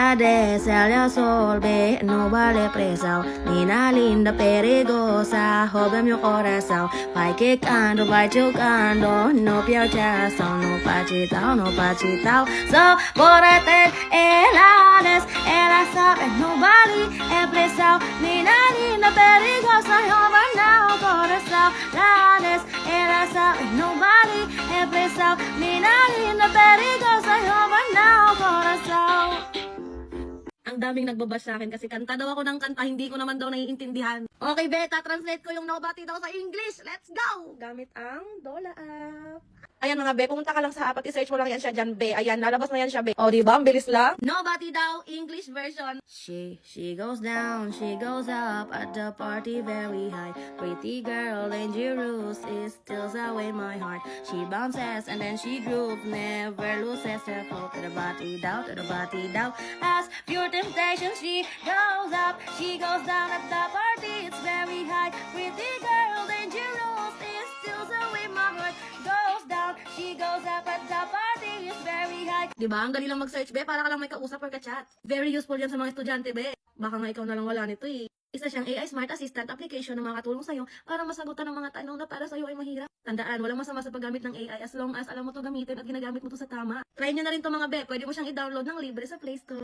Sale al sol, ve, no vale presa. Nina linda, perigosa, joven mi corazón. Vai quicando, vai chocando, no piachazo, no pachitao, no pachitao. So, por elades, ela sabe, no vale presa. Nina linda, perigosa, joven no corazón. Lades, ela sabe, no vale presa. Nina linda, perigosa, joven no corazón. Ang daming nagbabash sa akin kasi kanta daw ako ng kanta, hindi ko naman daw naiintindihan. Okay, beta, translate ko yung nobody daw sa English. Let's go! Gamit ang Dola app. Ayan mga be, pumunta ka lang sa app at i-search mo lang yan siya dyan, be. Ayan, lalabas na yan siya, be. O, diba? Ang bilis lang. Nobody daw, English version. She goes down, she goes up at the party very high. Pretty girl, dangerous, it steals away my heart. She bounces and then she grooves, never loses her flow. To the body down, as pure temptation. She goes up, she goes down at the party, it's very high. Pretty girl, dangerous, it steals away my heart. Goes down, she goes up at the party, it's very high. Diba? Ang dali lang mag-search, be, para ka lang may kausap or ka-chat. Very useful yan sa mga estudyante, be. Baka nga ikaw na lang wala nito eh. Isa siyang AI Smart Assistant application na makakatulong sa'yo para masagutan ng mga tanong na para sa'yo ay mahirap. Tandaan, walang masama sa paggamit ng AI as long as alam mo to gamitin at ginagamit mo to sa tama. Try nyo na rin to mga be. Pwede mo siyang i-download ng libre sa Play Store.